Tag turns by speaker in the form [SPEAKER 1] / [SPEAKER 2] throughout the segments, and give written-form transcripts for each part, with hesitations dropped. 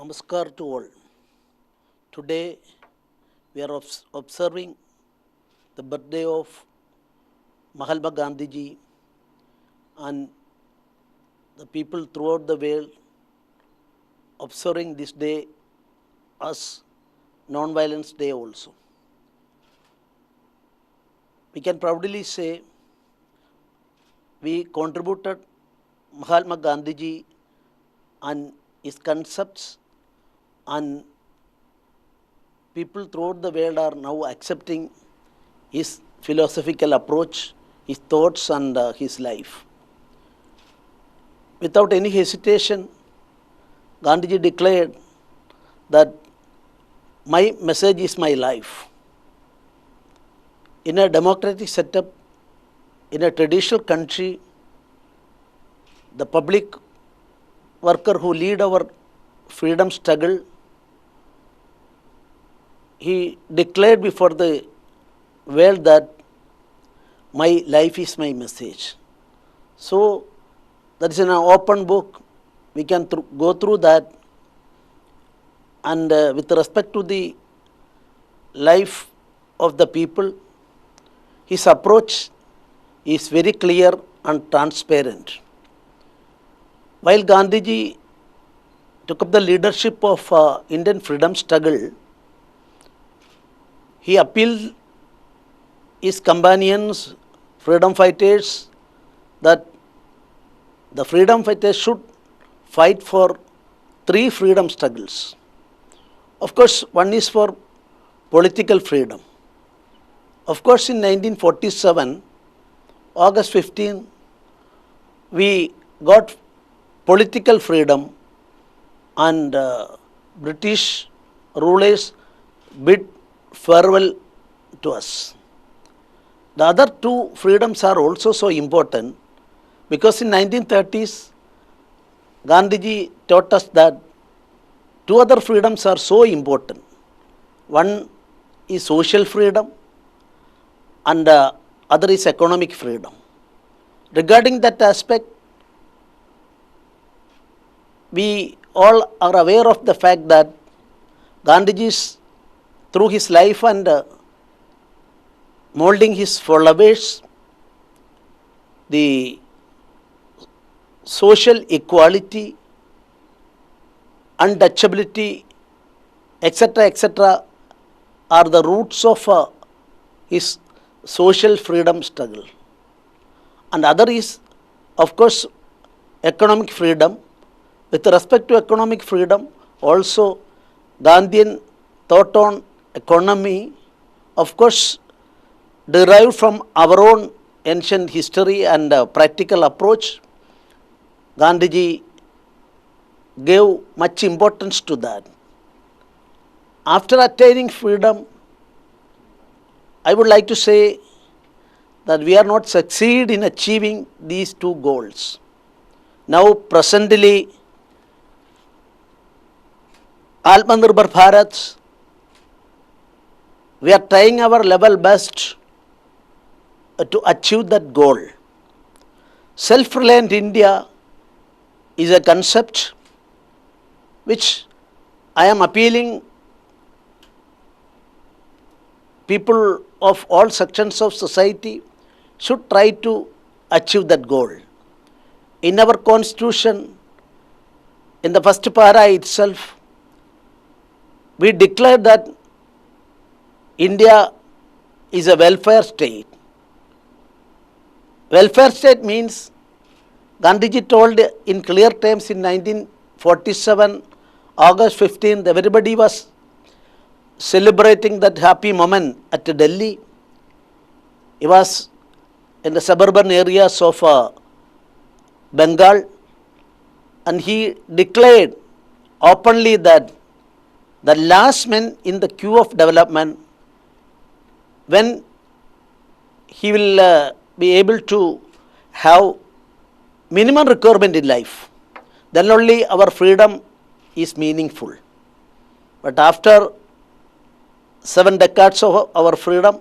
[SPEAKER 1] Namaskar to all. Today we are observing the birthday of Mahatma Gandhi ji, and the people throughout the world observing this day as non-violence day also. We can proudly say we contributed Mahatma Gandhi ji and his concepts, and people throughout the world are now accepting his philosophical approach, his thoughts, and his life. Without any hesitation, Gandhiji declared that my message is my life. In a democratic setup, in a traditional country, the public worker who lead our freedom struggle, he declared before the world that my life is my message. So that is in an open book. We can go through that, and with respect to the life of the people, his approach is very clear and transparent. While Gandhiji took up the leadership of Indian freedom struggle, he appealed his companions, freedom fighters, that the freedom fighters should fight for three freedom struggles. Of course, one is for political freedom. Of course, in 1947, August 15, we got political freedom, and British rulers bid farewell to us. The other two freedoms are also so important because in 1930s, Gandhiji taught us that two other freedoms are so important. One is social freedom, and other is economic freedom. Regarding that aspect, we all are aware of the fact that Gandhiji, through his life and molding his followers, the social equality, untouchability, etc., are the roots of his social freedom struggle. And other is, of course, economic freedom. With respect to economic freedom, also Gandhian thought on economy, of course, derived from our own ancient history and practical approach. Gandhiji gave much importance to that. After attaining freedom, I would like to say that we are not succeed in achieving these two goals. Now, presently, Atmanirbhar Bharat, we are trying our level best to achieve that goal. Self-reliant India is a concept which I am appealing people of all sections of society should try to achieve that goal. In our constitution, in the first para itself, we declare that India is a welfare state. Welfare state means, Gandhiji told in clear terms in 1947, August 15th, everybody was celebrating that happy moment at Delhi. He was in the suburban areas of Bengal, and he declared openly that the last man in the queue of development, when he will be able to have minimum requirement in life, then only our freedom is meaningful. But after 7 decades of our freedom,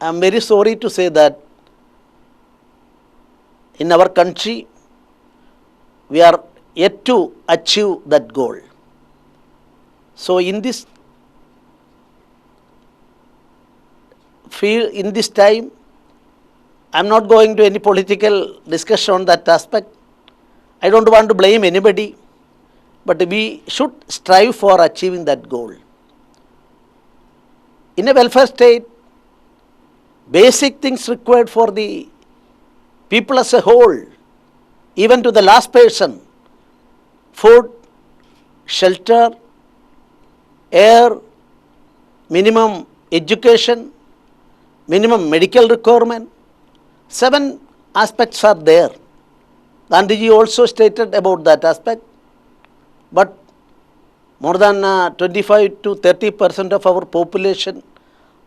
[SPEAKER 1] I am very sorry to say that in our country, we are yet to achieve that goal. So in this field, in this time, I am not going to any political discussion on that aspect. I don't want to blame anybody, but we should strive for achieving that goal. In a welfare state, basic things required for the people as a whole, even to the last person: food, shelter, air, minimum education, minimum medical requirement. 7 aspects are there. Gandhiji also stated about that aspect, but more than 25 to 30% of our population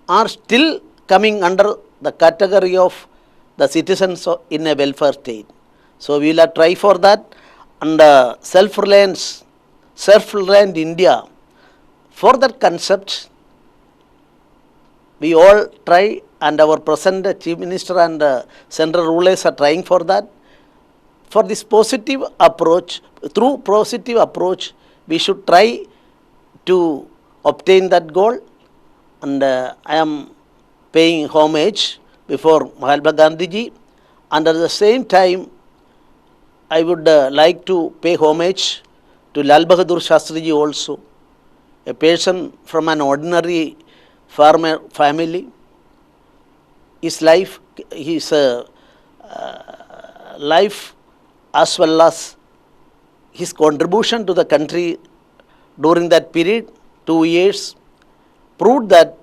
[SPEAKER 1] are still coming under the category of the citizens in a welfare state. So we will try for that, and self-reliant India. For that concept, we all try, and our present Chief Minister and central rulers are trying for that. For this positive approach, through positive approach, we should try to obtain that goal. And I am paying homage before Mahatma Gandhiji, and at the same time, I would like to pay homage to Lal Bahadur Shastriji also, a person from an ordinary farmer family. His life, his life, as well as his contribution to the country during that period, 2 years, proved that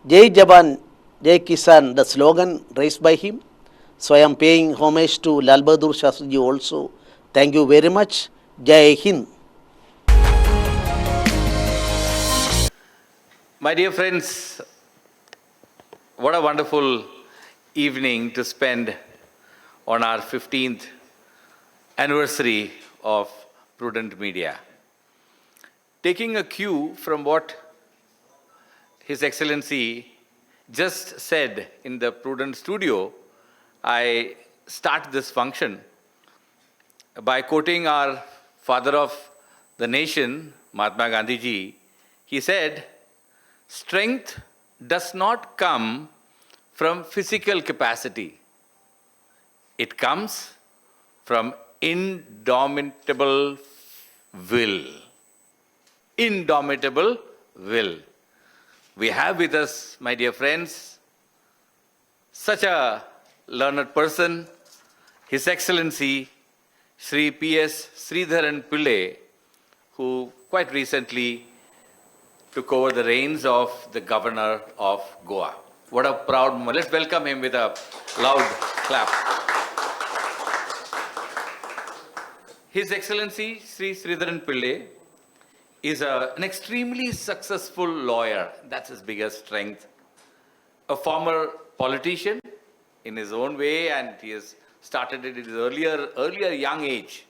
[SPEAKER 1] Jai Jawan, Jai Kisan, the slogan raised by him. So I am paying homage to Lal Bahadur Shastriji also. Thank you very much. Jai Hind.
[SPEAKER 2] My dear friends, what a wonderful evening to spend on our 15th anniversary of Prudent Media. Taking a cue from what His Excellency just said in the Prudent studio, I start this function by quoting our father of the nation, Mahatma Gandhiji. He said, "Strength does not come from physical capacity. It comes from indomitable will." Indomitable will. We have with us, my dear friends, such a learned person, His Excellency Sri P.S. Sreedharan Pillai, who quite recently took over the reins of the governor of Goa. What a proud moment. Let's welcome him with a loud clap. His Excellency Sri Sreedharan Pillai is an extremely successful lawyer. That's his biggest strength. A former politician in his own way, and he has started it at his earlier young age.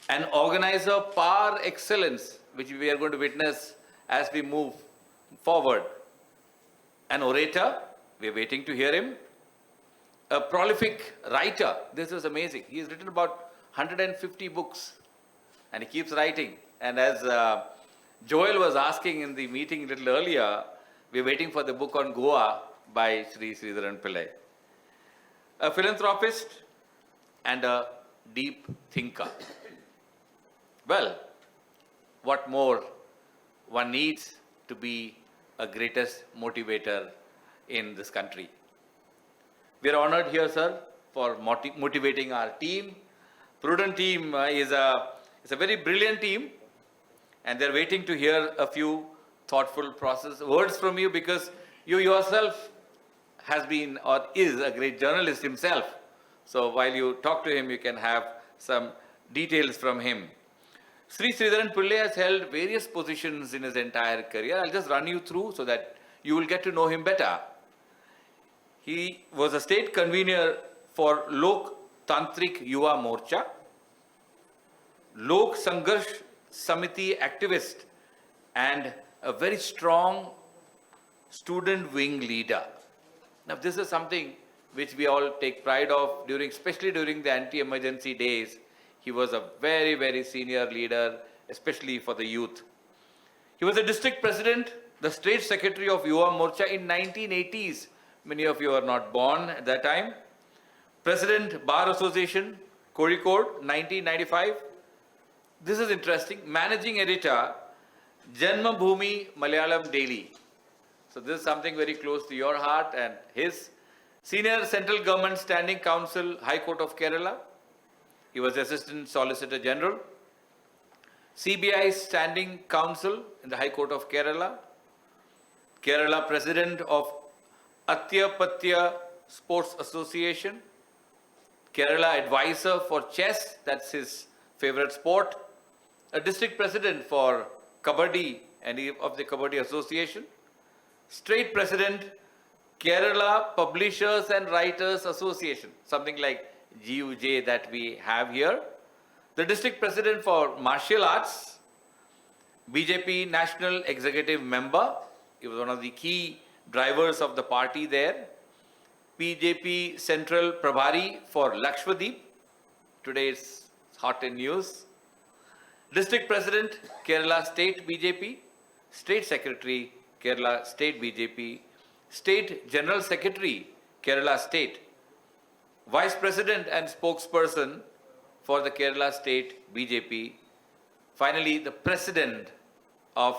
[SPEAKER 2] An organizer par excellence, which we are going to witness as we move forward. An orator, we are waiting to hear him. A prolific writer, this is amazing. He has written about 150 books, and he keeps writing. And as Joel was asking in the meeting a little earlier, we are waiting for the book on Goa by Sri Sreedharan Pillai. A philanthropist and a deep thinker. Well, what more one needs to be a greatest motivator in this country. We are honored here, sir, for motivating our team. Prudent team is a very brilliant team, and they're waiting to hear a few thoughtful words from you, because you yourself has been or is a great journalist himself. So while you talk to him, you can have some details from him. Sri Sreedharan Pillai has held various positions in his entire career. I'll just run you through so that you will get to know him better. He was a state convener for Lok Tantrik Yuva Morcha, Lok Sangharsh Samiti activist, and a very strong student wing leader. Now, this is something which we all take pride of, especially during the anti-emergency days. He was a very, very senior leader, especially for the youth. He was the district president, the state secretary of Yuva Morcha in 1980s. Many of you are not born at that time. President, Bar Association, Kozhikode, 1995. This is interesting. Managing editor, Janmabhoomi Malayalam Daily. So this is something very close to your heart. And his senior central government standing counsel, High Court of Kerala. He was Assistant Solicitor General. CBI standing counsel in the High Court of Kerala. Kerala President of Atyapatya Sports Association. Kerala advisor for chess, that's his favorite sport. A district president for Kabaddi and of the Kabaddi Association. State president, Kerala Publishers and Writers Association, something like GUJ that we have here. The district president for martial arts, BJP national executive member. He was one of the key drivers of the party there. BJP Central Prabhari for Lakshadweep. Today it's hot in news. District President, Kerala State BJP. State Secretary, Kerala State BJP. State General Secretary, Kerala State. Vice President and spokesperson for the Kerala State BJP. Finally, the President of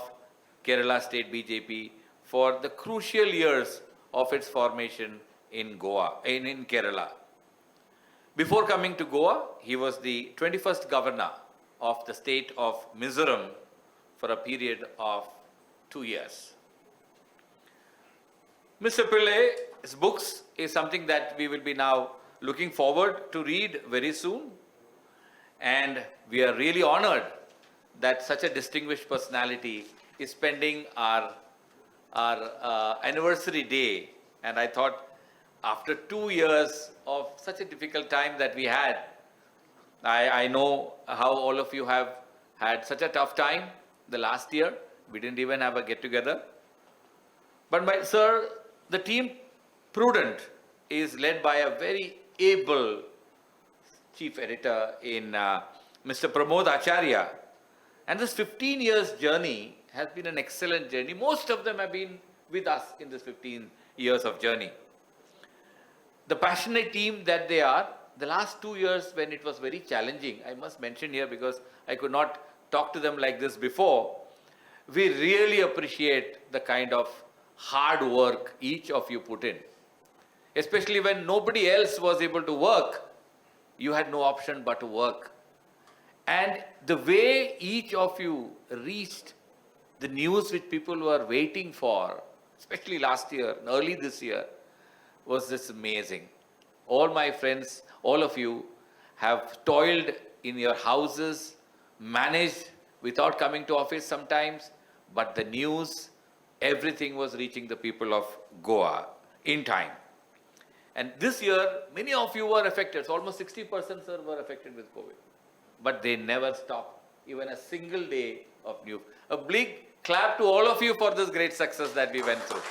[SPEAKER 2] Kerala State BJP for the crucial years of its formation in Goa, in Kerala. Before coming to Goa, he was the 21st governor of the state of Mizoram for a period of 2 years. Mr. Pillai's books is something that we will be now looking forward to read very soon. And we are really honored that such a distinguished personality is spending our anniversary day. And I thought, after 2 years of such a difficult time that we had, I know how all of you have had such a tough time the last year. We didn't even have a get-together. But sir, the team Prudent is led by a very able chief editor in Mr. Pramod Acharya. And this 15 years journey has been an excellent journey. Most of them have been with us in this 15 years of journey. The passionate team that they are, the last 2 years when it was very challenging, I must mention here because I could not talk to them like this before, we really appreciate the kind of hard work each of you put in. Especially when nobody else was able to work, you had no option but to work. And the way each of you reached the news which people were waiting for, especially last year, early this year, was just amazing. All my friends, all of you have toiled in your houses, managed without coming to office sometimes, but the news, everything was reaching the people of Goa in time. And this year, many of you were affected. So almost 60%, sir, were affected with COVID. But they never stopped, even a single day of news. A big clap to all of you for this great success that we went through.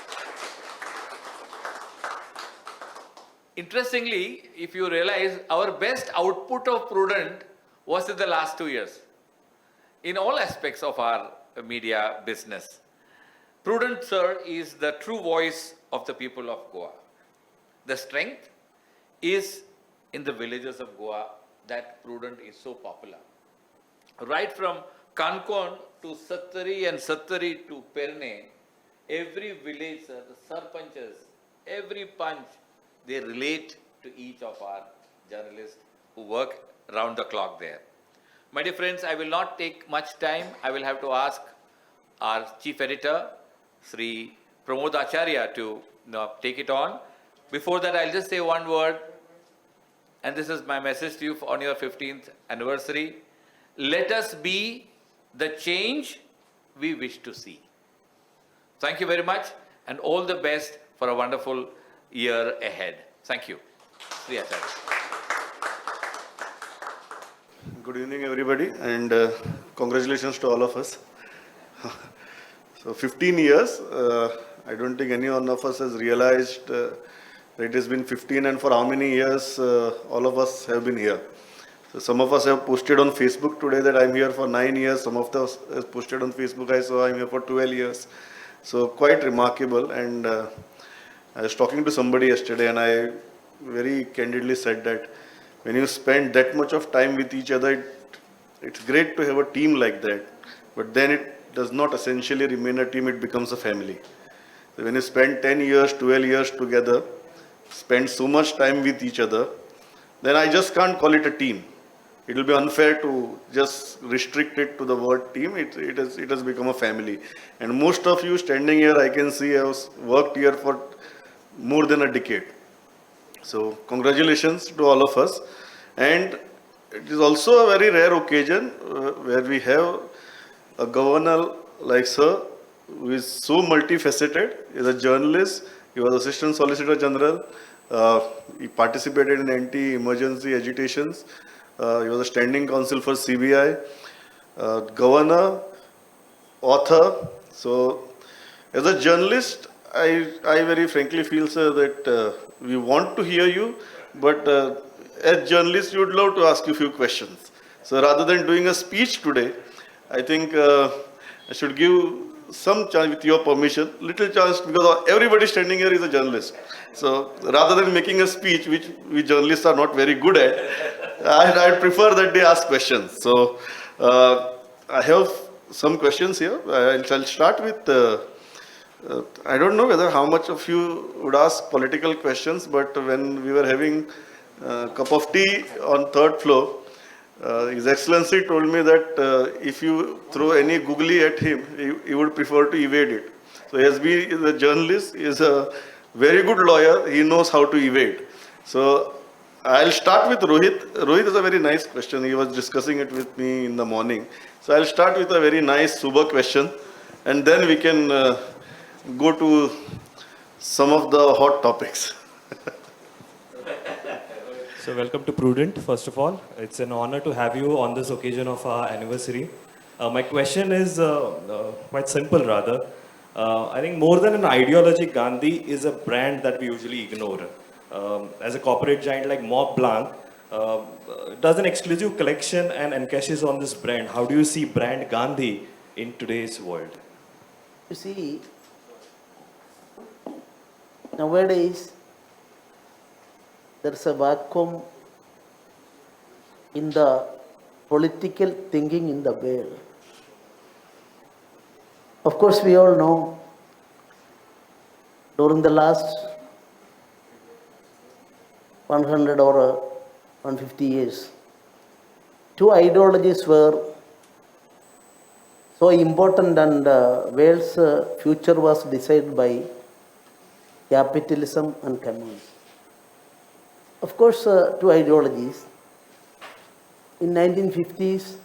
[SPEAKER 2] Interestingly, if you realize, our best output of Prudent was in the last 2 years. In all aspects of our media business. Prudent, sir, is the true voice of the people of Goa. The strength is in the villages of Goa that Prudent is so popular. Right from Konkani to Sattari and Sattari to Perne, every village, sir, the sarpanchas, every punch, they relate to each of our journalists who work round the clock there. My dear friends, I will not take much time. I will have to ask our chief editor, Sri Pramod Acharya, to take it on. Before that, I'll just say one word, and this is my message to you on your 15th anniversary. Let us be the change we wish to see. Thank you very much, and all the best for a wonderful year ahead. Thank you. Sri Acharya.
[SPEAKER 3] Good evening, everybody, and congratulations to all of us. So 15 years, I don't think any one of us has realized it has been 15, and for how many years all of us have been here. Some of us have posted on Facebook today that I'm here for 9 years. Some of us have posted on Facebook, I saw I'm here for 12 years. So quite remarkable. And I was talking to somebody yesterday and I very candidly said that when you spend that much of time with each other, it's great to have a team like that. But then it does not essentially remain a team, it becomes a family. So when you spend 10 years, 12 years together, spend so much time with each other, then I just can't call it a team. It will be unfair to just restrict it to the word team. It has become a family. And most of you standing here, I can see have worked here for more than a decade. So congratulations to all of us. And it is also a very rare occasion where we have a governor like Sir, who is so multifaceted. He is a journalist, he was Assistant Solicitor General, he participated in anti-emergency agitations, he was a standing counsel for CBI, governor, author. So as a journalist, I very frankly feel, sir, that we want to hear you, but as journalists, we would love to ask you a few questions. So rather than doing a speech today, I think I should give some chance, with your permission, little chance, because everybody standing here is a journalist. So rather than making a speech, which we journalists are not very good at, I prefer that they ask questions. So I have some questions here. I'll start with, I don't know whether how much of you would ask political questions, but when we were having a cup of tea on third floor, His Excellency told me that if you throw any googly at him, he would prefer to evade it. So SB is a journalist, he is a very good lawyer, he knows how to evade. So I'll start with Rohit. Rohit is a very nice question. He was discussing it with me in the morning. So I'll start with a very nice Suba question, and then we can go to some of the hot topics.
[SPEAKER 4] So welcome to Prudent, first of all. It's an honor to have you on this occasion of our anniversary. My question is quite simple rather. I think more than an ideology, Gandhi is a brand that we usually ignore. As a corporate giant like Mont Blanc does an exclusive collection and encashes on this brand. How do you see brand Gandhi in today's world?
[SPEAKER 1] You see, nowadays, there is a vacuum in the political thinking in the world. Of course, we all know during the last 100 or 150 years, two ideologies were so important, and world's future was decided by capitalism and communism. Of course, two ideologies. In 1950s,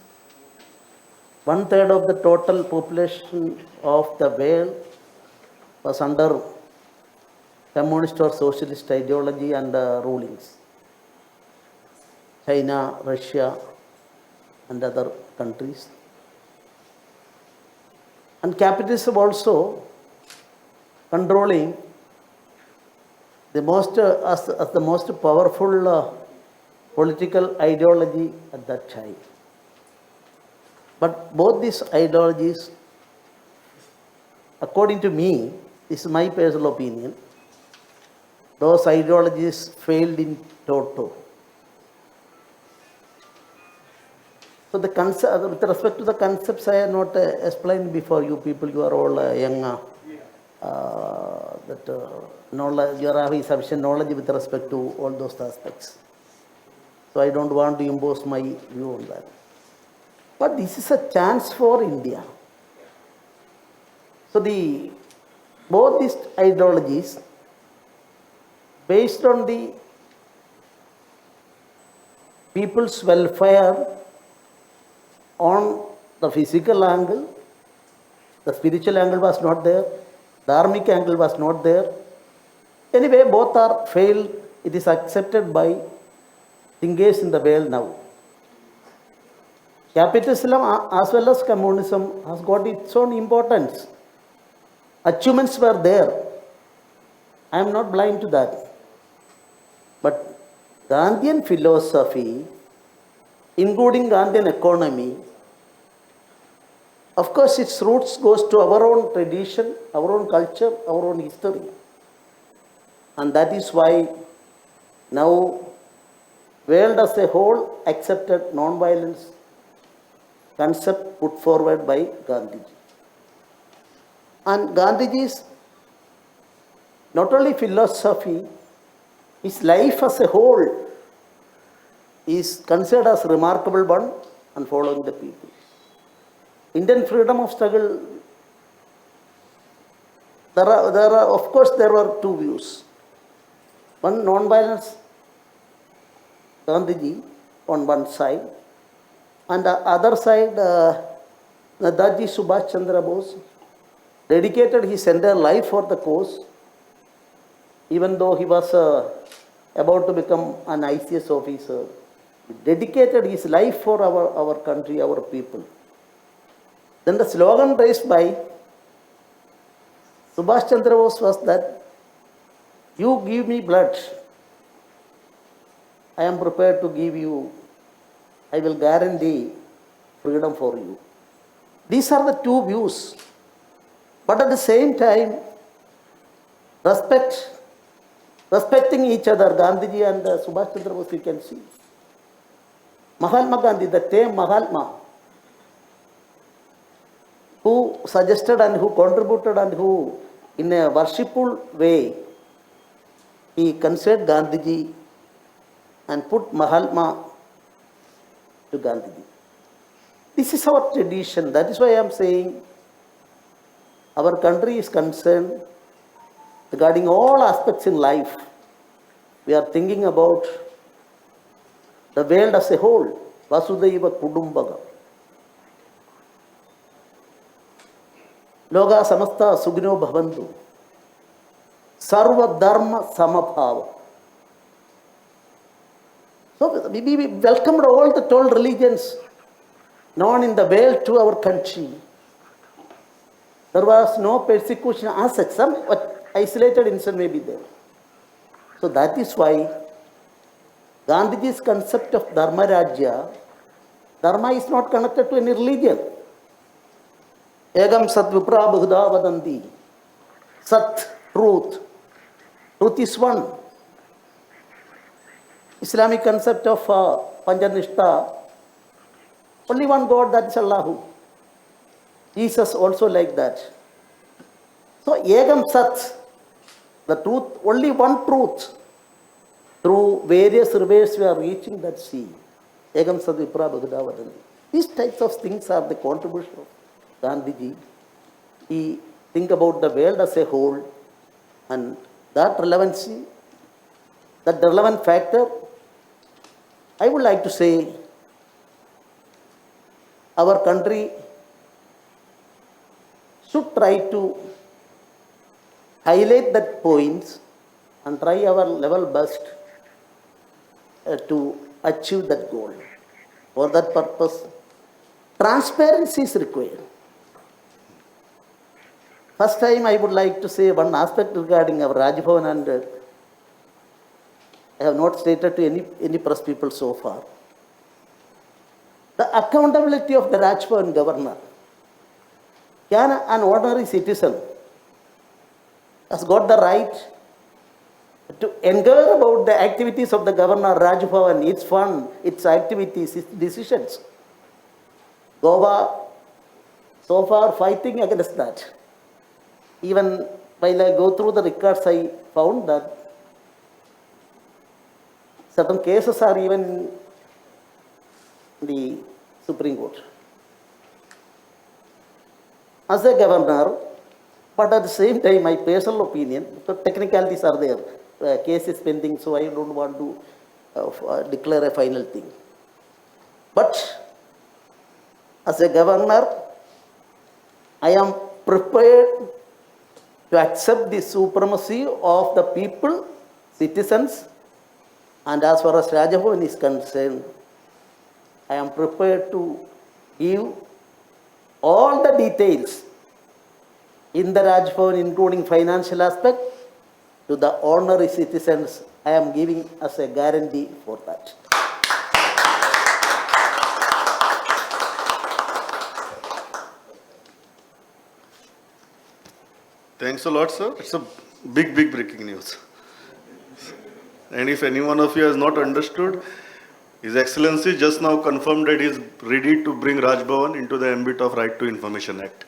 [SPEAKER 1] 1/3 of the total population of the world was under communist or socialist ideology and rulings. China, Russia, and other countries. And capitalism also controlling the most, as the most powerful political ideology at that time. But both these ideologies, according to me, this is my personal opinion, those ideologies failed in toto. So the concept, with respect to the concepts, I have not explained before you people. You are all young. Knowledge, you are having sufficient knowledge with respect to all those aspects. So I don't want to impose my view on that. But this is a chance for India. So both these ideologies, based on the people's welfare on the physical angle, the spiritual angle was not there, dharmic angle was not there. Anyway, both are failed. It is accepted by thinkers in the world now. Capitalism as well as communism has got its own importance. Achievements were there. I am not blind to that. But Gandhian philosophy including Gandhian economy, of course its roots goes to our own tradition, our own culture, our own history. And that is why now world as a whole accepted non-violence concept put forward by Gandhiji. And Gandhiji's not only philosophy, his life as a whole is considered as a remarkable one and following the people. Indian freedom of struggle, there are of course there were two views. One, non-violence, Gandhiji on one side, and the other side, Netaji Subhash Chandra Bose dedicated his entire life for the cause, even though he was about to become an ICS officer. He dedicated his life for our country, our people. Then the slogan raised by Subhash Chandra Bose was that, you give me blood, I am prepared to give you, I will guarantee freedom for you. These are the two views. But at the same time, respecting each other, Gandhiji and Subhash Chandra Bose, you can see. Mahatma Gandhi, the term Mahatma, who suggested and who contributed and who, in a worshipful way, he considered Gandhiji and put Mahatma to Gandhiji. This is our tradition. That is why I am saying our country is concerned regarding all aspects in life. We are thinking about the world as a whole. Vasudhaiva Kudumbakam. Loga samasta sugno bhavantu. Sarva dharma samabhava. So we welcomed all the 12 religions known in the world to our country. There was no persecution as such. Some isolated incident may be there. So that is why Gandhiji's concept of Dharma Rajya, Dharma is not connected to any religion. Egam Sat Vipra Bahuda Vadanti. Sat, truth. Truth is one. Islamic concept of Panjanishta, only one God, that is Allahu. Jesus also like that. So Egam Sat, the truth, only one truth. Through various rivers we are reaching that sea. Egam Sat Vipra Bahuda Vadanti. These types of things are the contribution of Gandhiji. He think about the world as a whole, and that relevancy, that relevant factor, I would like to say our country should try to highlight that points and try our level best to achieve that goal. For that purpose, transparency is required. First time I would like to say one aspect regarding our Rajbhavan, and I have not stated to any press people so far. The accountability of the Rajbhavan governor. Can an ordinary citizen has got the right to inquire about the activities of the governor, Rajbhavan, its fund, its activities, its decisions? Goa so far fighting against that. Even while I go through the records, I found that certain cases are even in the Supreme Court. As a governor, but at the same time, my personal opinion, the technicalities are there, case is pending, so I don't want to declare a final thing. But as a governor, I am prepared to accept the supremacy of the people, citizens, and as far as Rajbhavan is concerned, I am prepared to give all the details in the Rajbhavan, including financial aspect, to the ordinary citizens. I am giving as a guarantee for that.
[SPEAKER 3] Thanks a lot, sir. It's a big breaking news. And if any one of you has not understood, His Excellency just now confirmed that he is ready to bring Raj Bhavan into the ambit of Right to Information Act.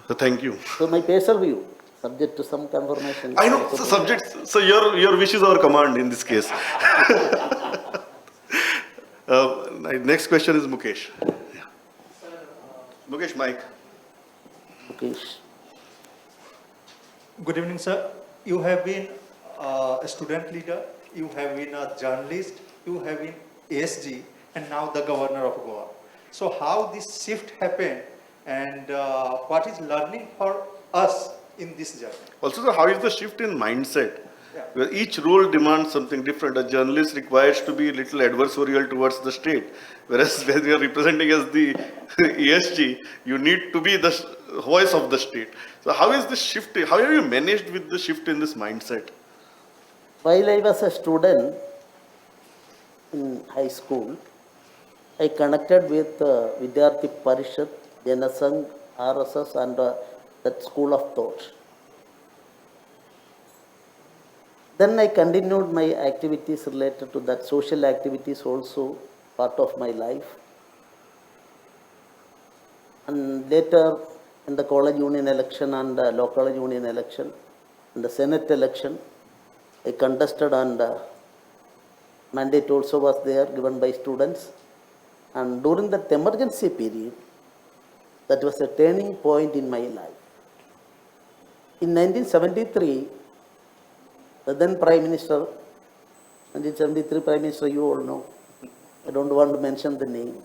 [SPEAKER 3] So thank you.
[SPEAKER 1] So my personal view, subject to some confirmation.
[SPEAKER 3] I know, so subject, so your wish is our command in this case. Next question is Mukesh. Yeah. Mukesh, Mike.
[SPEAKER 1] Mukesh.
[SPEAKER 5] Good evening, sir. You have been a student leader, you have been a journalist, you have been ASG, and now the governor of Goa. So how this shift happened and what is learning for us in this journey?
[SPEAKER 3] Also, sir, how is the shift in mindset?
[SPEAKER 5] Yeah.
[SPEAKER 3] Where each role demands something different. A journalist requires to be a little adversarial towards the state, whereas when you are representing as the ESG, you need to be the voice of the state. So how is this shift? How have you managed with the shift in this mindset?
[SPEAKER 1] While I was a student in high school, I connected with Vidyarthi Parishad, Janasangh, RSS and that school of thought. Then I continued my activities related to that, social activities also part of my life. And later in the college union election and local union election and the Senate election, I contested and mandate also was there given by students. And during that emergency period, that was a turning point in my life. In 1973, the then Prime Minister, 1973 Prime Minister, you all know, I don't want to mention the name.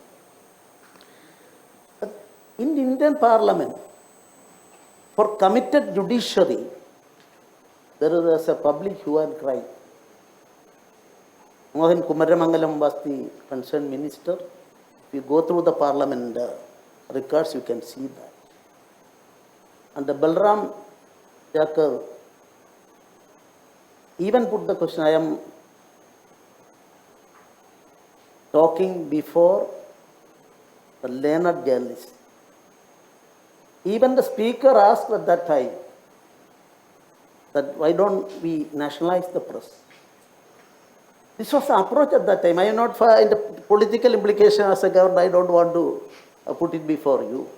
[SPEAKER 1] But in the Indian Parliament, for committed judiciary, there was a public hue and cry. Mohan Kumaramangalam was the concerned minister. If you go through the Parliament records, you can see that. And the Balram Jakar even put the question, I am talking before the learned journalist. Even the speaker asked at that time that why don't we nationalize the press? This was the approach at that time. I am not for in the political implication as a government. I don't want to put it before you.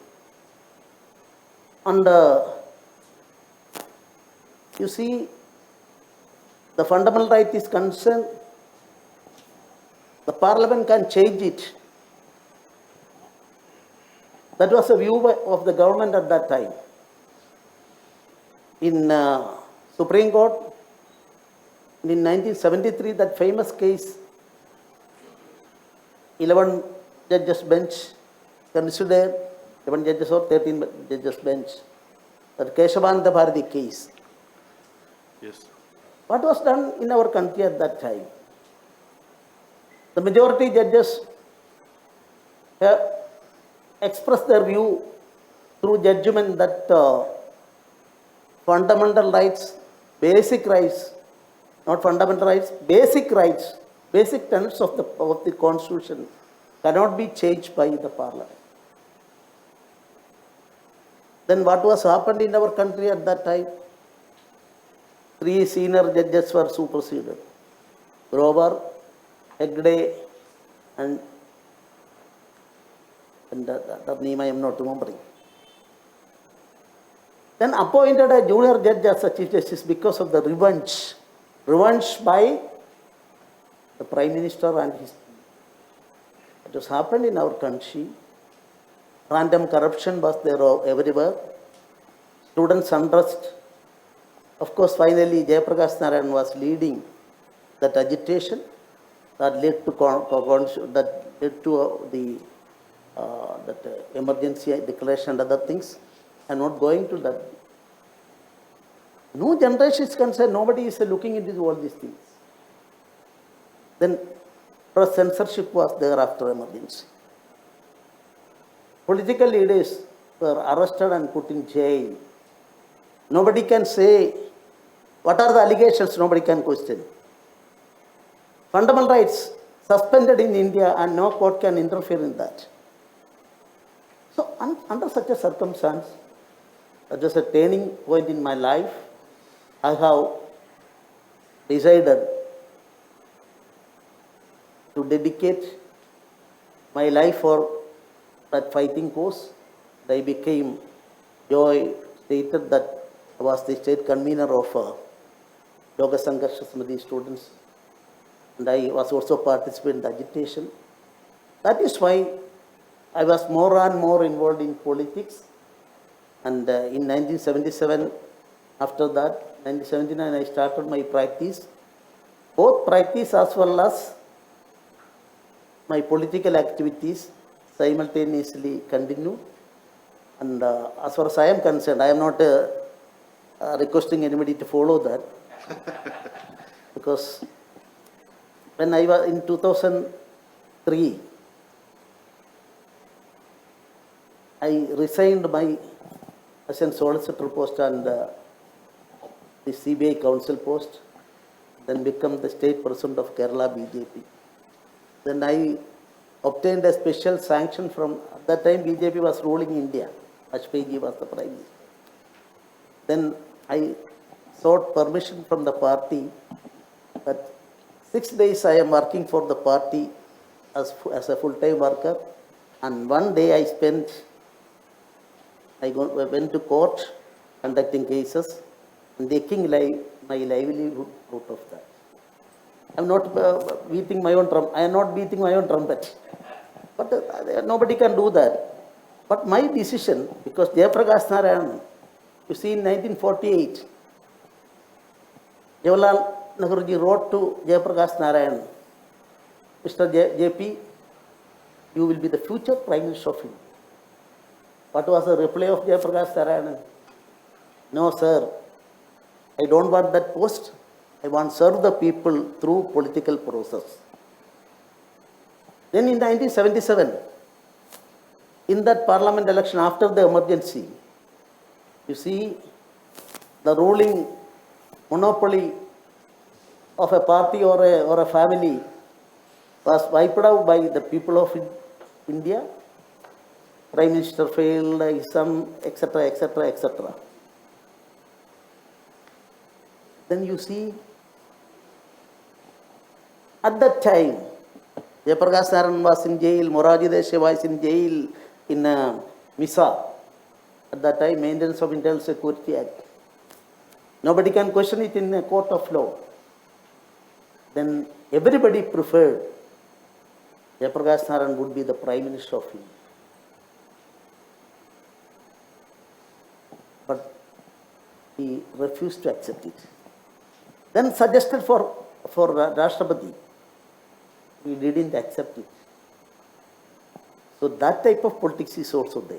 [SPEAKER 1] And you see, the fundamental right is concerned, the Parliament can change it. That was the view of the government at that time. In Supreme Court, in 1973, that famous case, 11 judges bench considered, 11 judges or 13 judges bench, that Keshavananda Bharati case.
[SPEAKER 3] Yes.
[SPEAKER 1] What was done in our country at that time? The majority judges have expressed their view through judgment that fundamental rights, basic rights, not fundamental rights, basic tenets of the Constitution cannot be changed by the Parliament. Then what was happened in our country at that time? 3 senior judges were superseded. Grover, Hegde, and that name I am not remembering. Then appointed a junior judge as a Chief Justice because of the revenge by the Prime Minister and his team. It has happened in our country. Random corruption was there everywhere. Students' unrest. Of course, finally, Jayaprakash Narayan was leading that agitation that led to that emergency declaration and other things. I'm not going to that. No generation is concerned. Nobody is looking into all these things. Then press censorship was there after emergency. Political leaders were arrested and put in jail. Nobody can say, what are the allegations? Nobody can question. Fundamental rights suspended in India and no court can interfere in that. So under such a circumstance, That was a turning point in my life. I have decided to dedicate my life for that fighting cause. I became, Joy stated that I was the state convener of Loka Sanghasha Samiti students, and I was also participating in the agitation. That is why I was more and more involved in politics. And in 1977, after that, 1979, I started my practice. Both practice as well as my political activities simultaneously continue. And as far as I am concerned, I am not requesting anybody to follow that. Because when I was in 2003, I resigned my Assistant Solicitor post and the CBI Council post, then become the State President of Kerala BJP. Then I obtained a special sanction from, at that time BJP was ruling India. Vajpayee was the Prime Minister. Then I sought permission from the party that 6 days I am working for the party as a full-time worker, and one day I went to court conducting cases and taking my livelihood out of that. I am not beating my own trumpet. But nobody can do that. But my decision, because Jayaprakash Narayan, you see in 1948, Jawaharlal Nehruji wrote to Jayaprakash Narayan, Mr. JP, you will be the future Prime Minister of India. What was the reply of Jayaprakash Narayan? No, sir, I don't want that post. I want to serve the people through political process. Then in 1977, in that parliament election after the emergency, you see the ruling monopoly of a party or a family was wiped out by the people of India. Prime Minister failed, etc., etc., etc. Then you see, at that time, Jayaprakash Narayan was in jail, Moraji Desai was in jail in Misa. At that time, Maintenance of Internal Security Act. Nobody can question it in a court of law. Then everybody preferred Jayaprakash Narayan would be the Prime Minister of India. But he refused to accept it. Then suggested for Rashtrapati. He didn't accept it. So that type of politics is also there.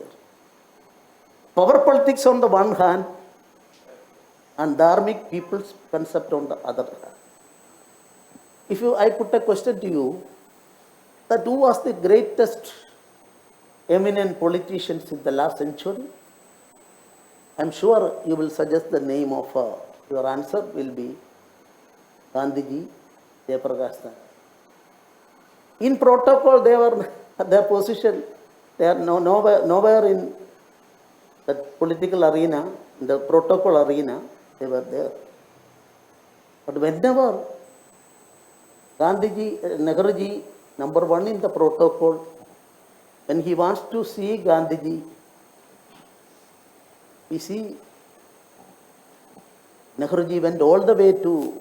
[SPEAKER 1] Power politics on the one hand and dharmic people's concept on the other hand. I put a question to you, that who was the greatest eminent politicians in the last century? I am sure you will suggest the name of your answer will be Gandhiji, Jayaprakash Narayan. In protocol, their position, they are nowhere in the political arena, in the protocol arena, they were there. But whenever Nehruji, number one in the protocol, when he wants to see Gandhiji, we see Nehruji went all the way to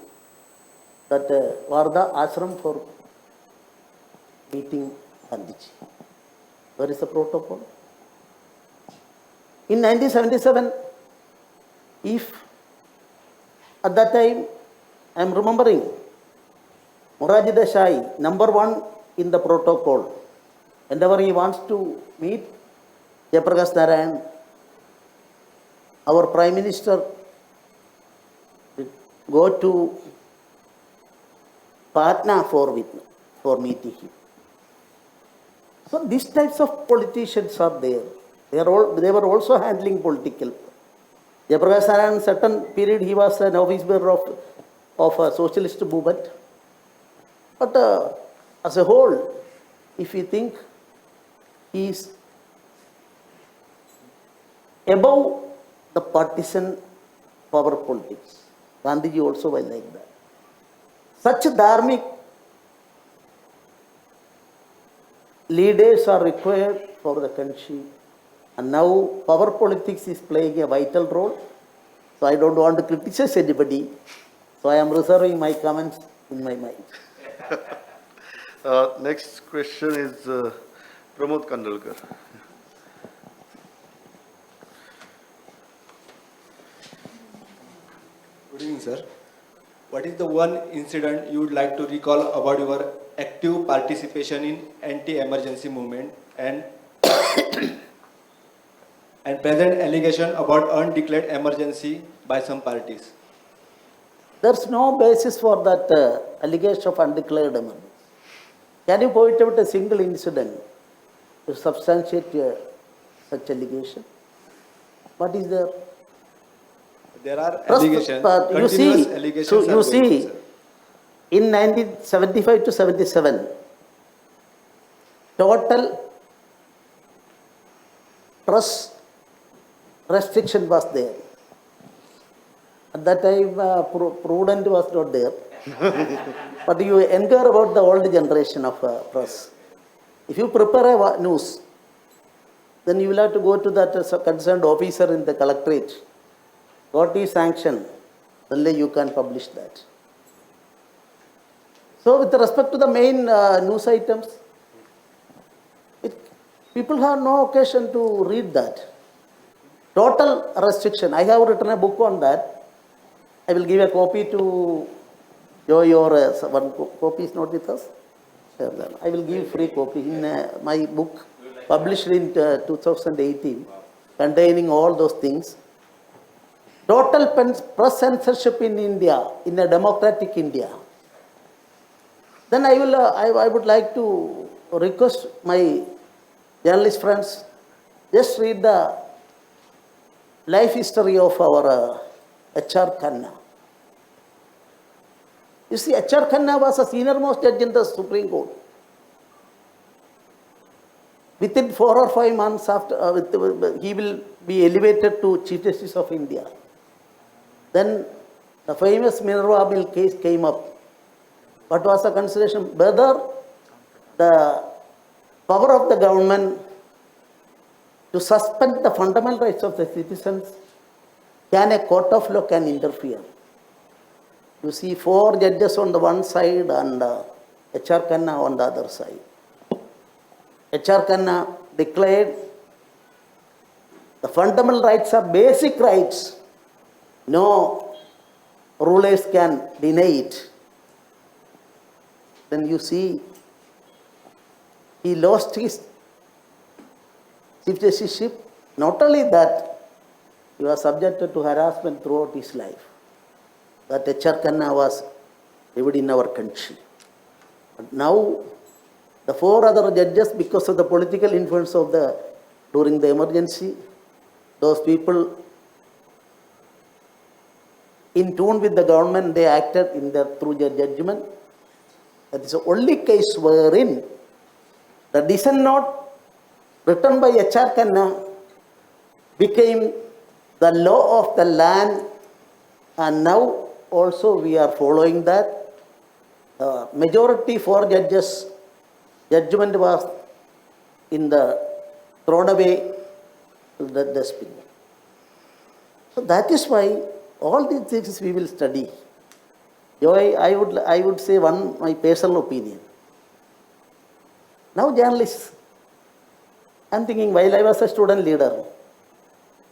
[SPEAKER 1] that Varda ashram for meeting Gandhiji. Where is the protocol? In 1977, if at that time, I am remembering, Moraji Desai, number one in the protocol, whenever he wants to meet Jayaprakash Narayan, our Prime Minister go to Patna for meeting him. So these types of politicians are there. They were also handling political. Jayaprakash Narayan, certain period he was an office bearer of a socialist movement. But as a whole, if you think he is above the partisan power politics. Gandhiji also was like that. Such dharmic leaders are required for the country. And now power politics is playing a vital role. So I don't want to criticize anybody. So I am reserving my comments in my mind.
[SPEAKER 3] Next question is Pramod Kandalkar.
[SPEAKER 6] Good evening, sir. What is the one incident you would like to recall about your active participation in anti-emergency movement and and present allegation about undeclared emergency by some parties?
[SPEAKER 1] There's no basis for that allegation of undeclared emergency. Can you point out a single incident to substantiate such allegation? What is there?
[SPEAKER 6] There are
[SPEAKER 1] First,
[SPEAKER 6] allegations,
[SPEAKER 1] but you
[SPEAKER 6] continuous
[SPEAKER 1] see,
[SPEAKER 6] allegations
[SPEAKER 1] so
[SPEAKER 6] are
[SPEAKER 1] you
[SPEAKER 6] going on,
[SPEAKER 1] see,
[SPEAKER 6] sir.
[SPEAKER 1] in 1975 to 77, total press restriction was there. At that time, Prudent was not there. But you inquire about the old generation of press. If you prepare a news, then you will have to go to that concerned officer in the collectorate. Got his sanction, only you can publish that. So with respect to the main news items, people have no occasion to read that. Total restriction. I have written a book on that. I will give a copy to your one copy is not with us. I will give free copy in my book published in 2018 containing all those things. Total press censorship in India, in a democratic India. Then I would like to request my journalist friends, just read the life history of our H.R. Khanna. You see, H.R. Khanna was a senior most judge in the Supreme Court. Within 4 or 5 months after, he will be elevated to Chief Justice of India. Then the famous Minerva Mill case came up. What was the consideration? Whether the power of the government to suspend the fundamental rights of the citizens, can a court of law can interfere? You see 4 judges on the one side and H.R. Khanna on the other side. H.R. Khanna declared the fundamental rights are basic rights. No rulers can deny it. Then you see, he lost his Chief Justiceship. Not only that, he was subjected to harassment throughout his life. That H.R. Khanna was lived in our country. But now, the 4 other judges, because of the political influence of during the emergency, those people in tune with the government, they acted through their judgment. That is the only case wherein the dissent note written by H.R. Khanna became the law of the land, and now also we are following that. Majority 4 judges judgment was thrown away to the dustbin. So that is why all these things we will study. I would say my personal opinion. Now journalists, I am thinking while I was a student leader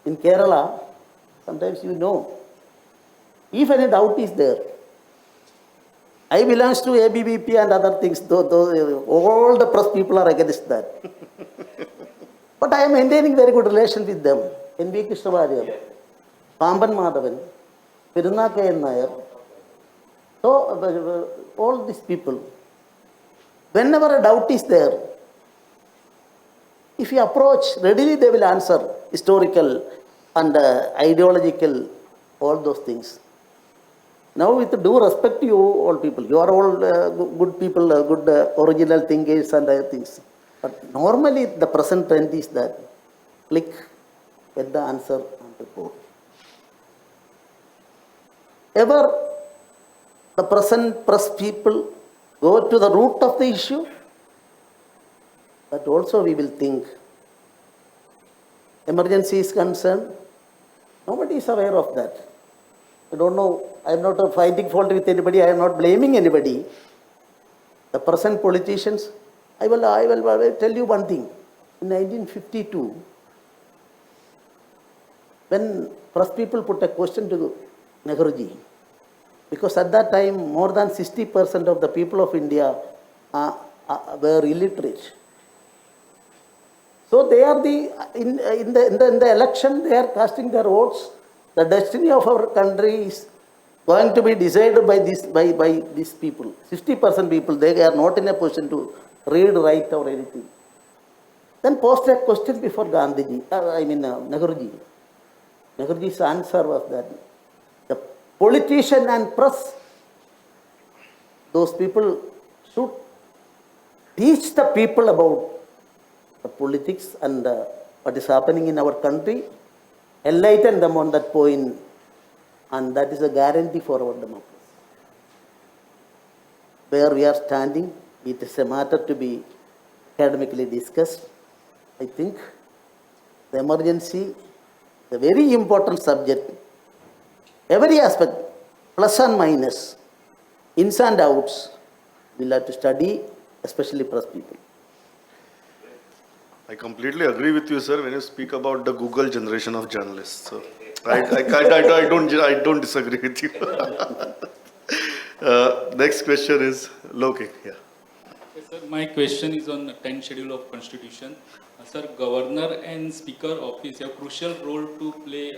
[SPEAKER 1] in Kerala, sometimes if any doubt is there, I belong to ABVP and other things, all the press people are against that. But I am maintaining very good relation with them. N.V. Krishnavariyar, Pamban Madhavan, Piruna K. Nair. So, all these people, whenever a doubt is there, if you approach, readily they will answer historical and ideological, all those things. Now, with due respect to you, all people, you are all good people, good original thinkers and other things. But normally, the present trend is that click, get the answer and report. ever the present press people go to the root of the issue? That also we will think. Emergency is concerned, nobody is aware of that. I don't know, I am not finding fault with anybody, I am not blaming anybody. The present politicians, I will tell you one thing. In 1952, when press people put a question to Nehruji, because at that time more than 60% of the people of India were illiterate. So they are in the election, they are casting their votes. The destiny of our country is going to be decided by these people. 60% people, they are not in a position to read, write or anything. Then post a question before Gandhiji, Nehruji. Nehruji's answer was that the politician and press, those people should teach the people about the politics and what is happening in our country, enlighten them on that point, and that is a guarantee for our democracy. Where we are standing, it is a matter to be academically discussed. I think the emergency, the very important subject, every aspect, plus and minus, ins and outs, we'll have to study, especially press people.
[SPEAKER 3] I completely agree with you, sir, when you speak about the Google generation of journalists. So I don't disagree with you. Next question is Loki. Yeah.
[SPEAKER 7] Yes, sir, my question is on the 10th schedule of Constitution. Sir, Governor and Speaker office have crucial role to play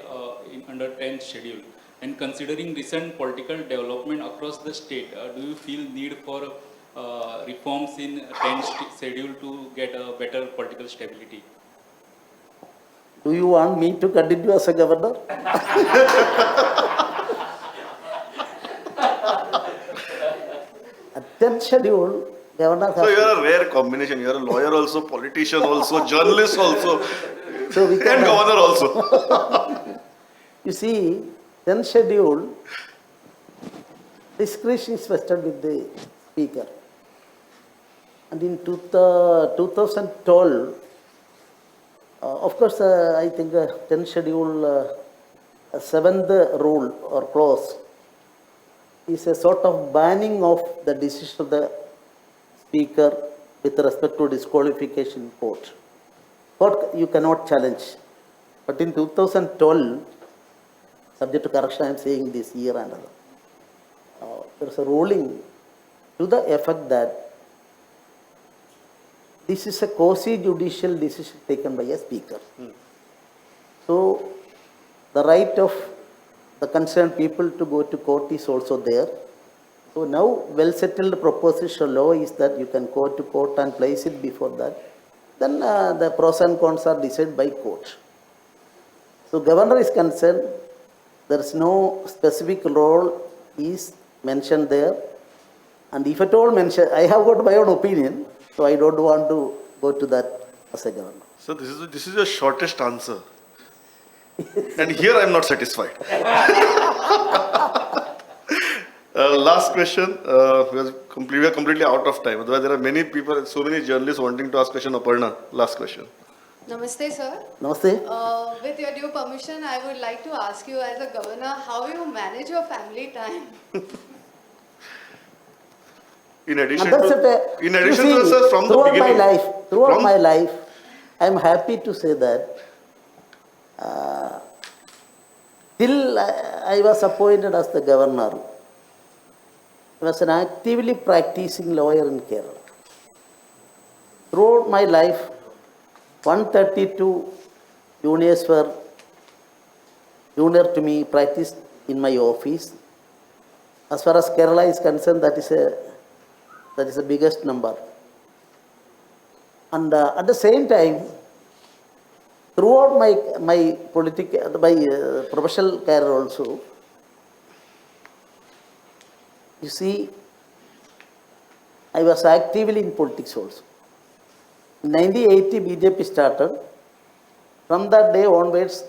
[SPEAKER 7] under 10th schedule. And considering recent political development across the state, do you feel need for reforms in 10th schedule to get a better political stability?
[SPEAKER 1] Do you want me to continue as a governor? At 10th schedule, governor has
[SPEAKER 3] So you are a rare combination. You are a lawyer also, politician also, journalist also,
[SPEAKER 1] So we
[SPEAKER 3] and
[SPEAKER 1] can,
[SPEAKER 3] governor also.
[SPEAKER 1] you see, 10th schedule, discretion is vested with the speaker. And in 2012, of course, I think 10th schedule, 7th rule or clause is a sort of banning of the decision of the speaker with respect to disqualification court. Court you cannot challenge. But in 2012, subject to correction, I am saying this year and another, there is a ruling to the effect that this is a quasi-judicial decision taken by a speaker. So, the right of the concerned people to go to court is also there. So, now well-settled proposition law is that you can go to court and place it before that. Then the pros and cons are decided by court. So, governor is concerned, there is no specific role is mentioned there. And if at all mentioned, I have got my own opinion. So I don't want to go to that as a governor.
[SPEAKER 3] So this is your shortest answer. And here I am not satisfied. Last question. We are completely out of time. Otherwise, there are many people, so many journalists wanting to ask question. Aparna, last question.
[SPEAKER 8] Namaste, sir.
[SPEAKER 1] Namaste.
[SPEAKER 8] With your due permission, I would like to ask you as a governor, how you manage your family time?
[SPEAKER 3] In addition
[SPEAKER 1] And that's
[SPEAKER 3] to,
[SPEAKER 1] it.
[SPEAKER 3] in addition
[SPEAKER 1] You
[SPEAKER 3] to,
[SPEAKER 1] see,
[SPEAKER 3] sir, from the beginning.
[SPEAKER 1] Throughout my life, I am happy to say that till I was appointed as the governor, I was an actively practicing lawyer in Kerala. Throughout my life, 132 juniors were junior to me, practiced in my office. As far as Kerala is concerned, that is the biggest number. And at the same time, throughout my professional career also, you see, I was actively in politics also. In 1980, BJP started. From that day onwards,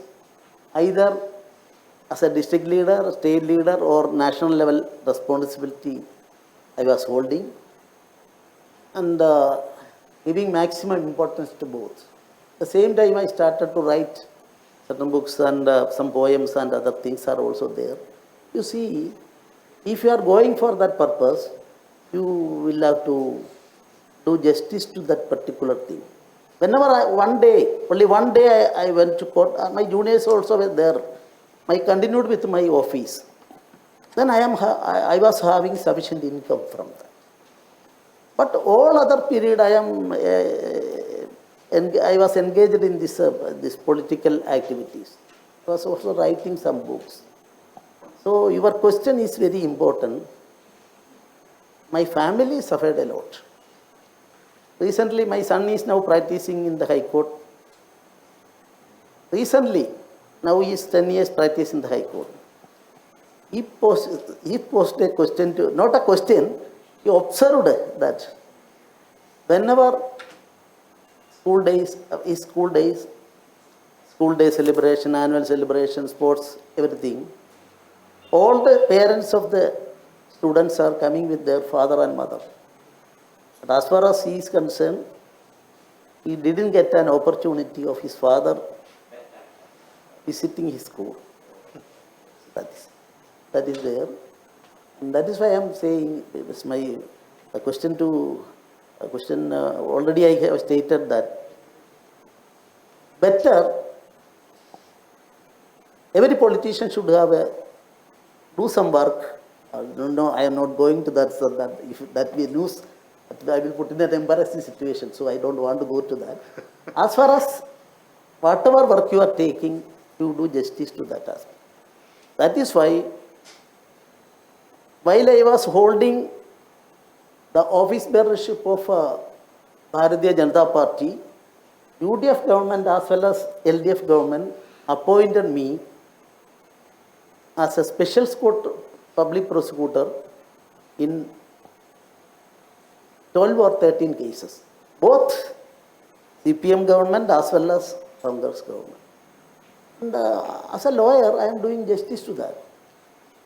[SPEAKER 1] either as a district leader, state leader, or national level responsibility I was holding, and giving maximum importance to both. At the same time, I started to write certain books, and some poems and other things are also there. You see, if you are going for that purpose, you will have to do justice to that particular thing. Whenever only one day I went to court, my juniors also were there. I continued with my office. Then I was having sufficient income from that. But all other period I was engaged in this political activities. I was also writing some books. So your question is very important. My family suffered a lot. Recently, my son is now practicing in the High Court. Recently, now he is 10 years practicing in the High Court. He posed a question to, not a question, he observed that whenever school day celebration, annual celebration, sports, everything, all the parents of the students are coming with their father and mother. But as far as he is concerned, he didn't get an opportunity of his father visiting his school. That is there. And that is why I am saying, it's my question already I have stated that better, every politician should do some work. No, I am not going to that, so that if that we lose, I will put in an embarrassing situation, so I don't want to go to that. As far as whatever work you are taking, you do justice to that aspect. That is why, while I was holding the office bearership of Bharatiya Janata Party, UDF government as well as LDF government appointed me as a special public prosecutor in 12 or 13 cases, both CPM government as well as Congress government. And as a lawyer, I am doing justice to that.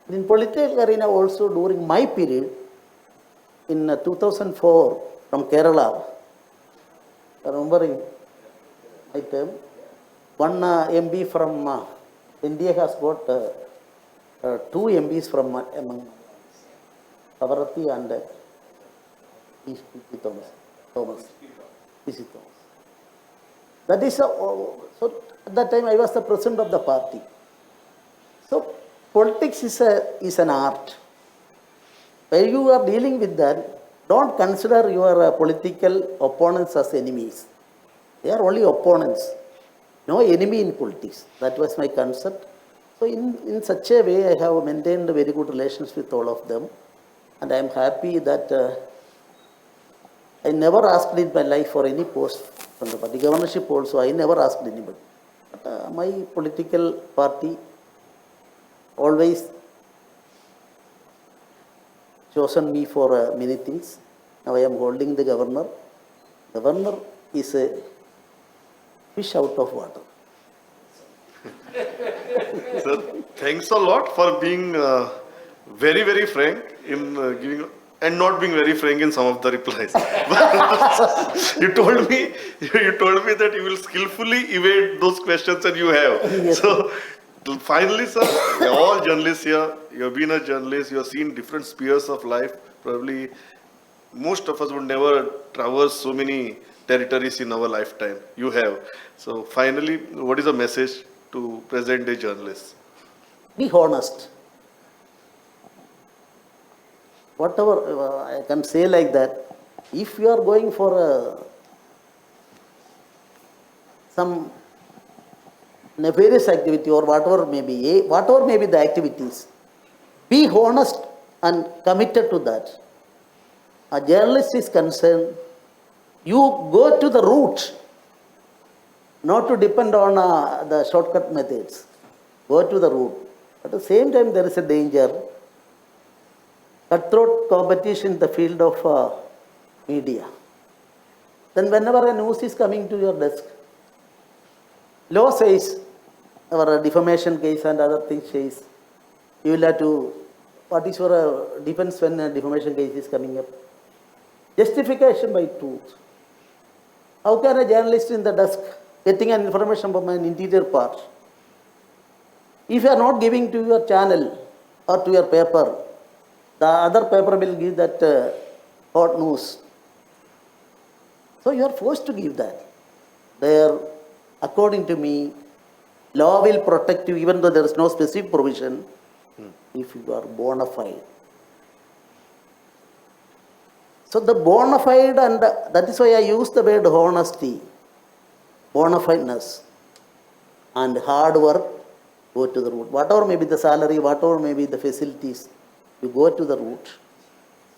[SPEAKER 1] In political arena also, during my period, in 2004, from Kerala, remembering my term, one MP from India has got 2 MPs from among Kavarati and Thomas. That is, so at that time I was the president of the party. So politics is an art. When you are dealing with that, don't consider your political opponents as enemies. They are only opponents. No enemy in politics. That was my concept. So in such a way, I have maintained very good relations with all of them. And I am happy that I never asked in my life for any post from the party. Governorship also, I never asked anybody. But my political party always chosen me for many things. Now I am holding the governor. Governor is a fish out of water.
[SPEAKER 3] Sir, thanks a lot for being very, very frank in giving and not being very frank in some of the replies. you told me that you will skillfully evade those questions, and you have.
[SPEAKER 1] Yes.
[SPEAKER 3] So finally, sir, we are all journalists here. You have been a journalist. You have seen different spheres of life. Probably most of us would never traverse so many territories in our lifetime. You have. So finally, what is the message to present-day journalists?
[SPEAKER 1] Be honest. Whatever I can say like that, if you are going for some nefarious activity or whatever may be the activities, be honest and committed to that. A journalist is concerned, you go to the root, not to depend on the shortcut methods. Go to the root. At the same time, there is a danger. Cutthroat competition in the field of media. Then whenever a news is coming to your desk, law says our defamation case and other things says, you will have to, what is your defense when a defamation case is coming up? Justification by truth. How can a journalist in the desk getting an information from an interior part? If you are not giving to your channel or to your paper, the other paper will give that hot news. So you are forced to give that. There, according to me, law will protect you even though there is no specific provision if you are bona fide. So the bona fide, and that is why I use the word honesty, bona fideness, and hard work, go to the root. Whatever may be the salary, whatever may be the facilities, you go to the root.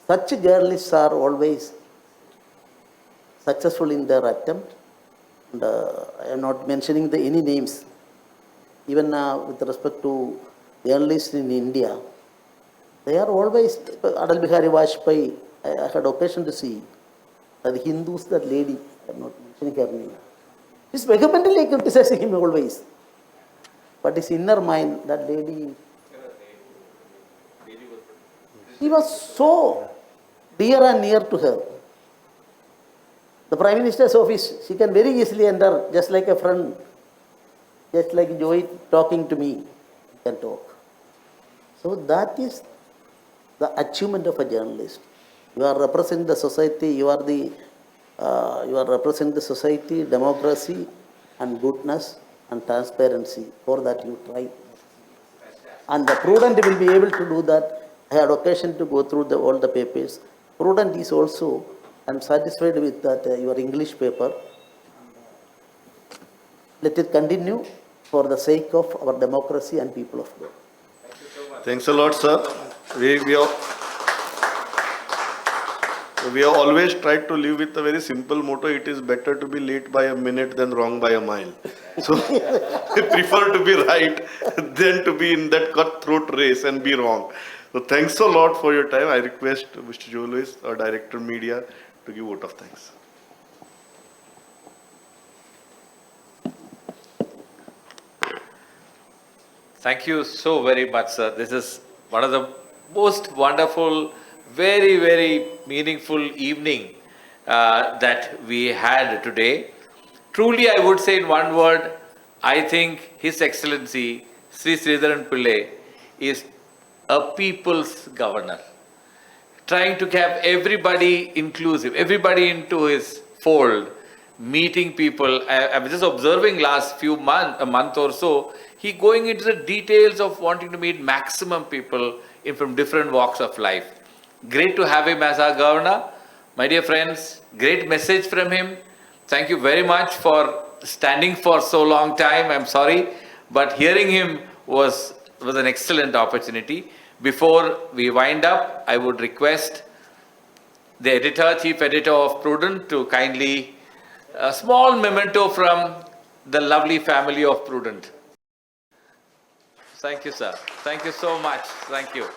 [SPEAKER 1] Such journalists are always successful in their attempt. And I am not mentioning any names. Even with respect to journalists in India, they are always, Adal Bihari Vajpayee, I had occasion to see that Hindus, that lady, I am not mentioning her name, is vehemently criticizing him always. But his inner mind, that lady, he was so dear and near to her. The Prime Minister's office, she can very easily enter just like a friend, just like Joy talking to me, can talk. So that is the achievement of a journalist. You are representing the society, you are representing the society, democracy and goodness and transparency. For that you try. And the Prudent will be able to do that. I had occasion to go through all the papers. Prudent is also, I am satisfied with that your English paper. Let it continue for the sake of our democracy and people of God.
[SPEAKER 3] Thanks a lot, sir. We have always tried to live with a very simple motto: it is better to be late by a minute than wrong by a mile. So we prefer to be right than to be in that cutthroat race and be wrong. So thanks a lot for your time. I request Mr. Joe Louis, our Director Media, to give vote of thanks.
[SPEAKER 2] Thank you so very much, sir. This is one of the most wonderful, very, very meaningful evening that we had today. Truly, I would say in one word, I think His Excellency Sri Sreedharan Pillai is a people's governor, trying to have everybody inclusive, everybody into his fold, meeting people. I was just observing last few months, a month or so, he going into the details of wanting to meet maximum people from different walks of life. Great to have him as our governor. My dear friends, great message from him. Thank you very much for standing for so long time. I'm sorry, but hearing him was an excellent opportunity. Before we wind up, I would request the editor, chief editor of Prudent, to kindly a small memento from the lovely family of Prudent. Thank you, sir. Thank you so much. Thank you.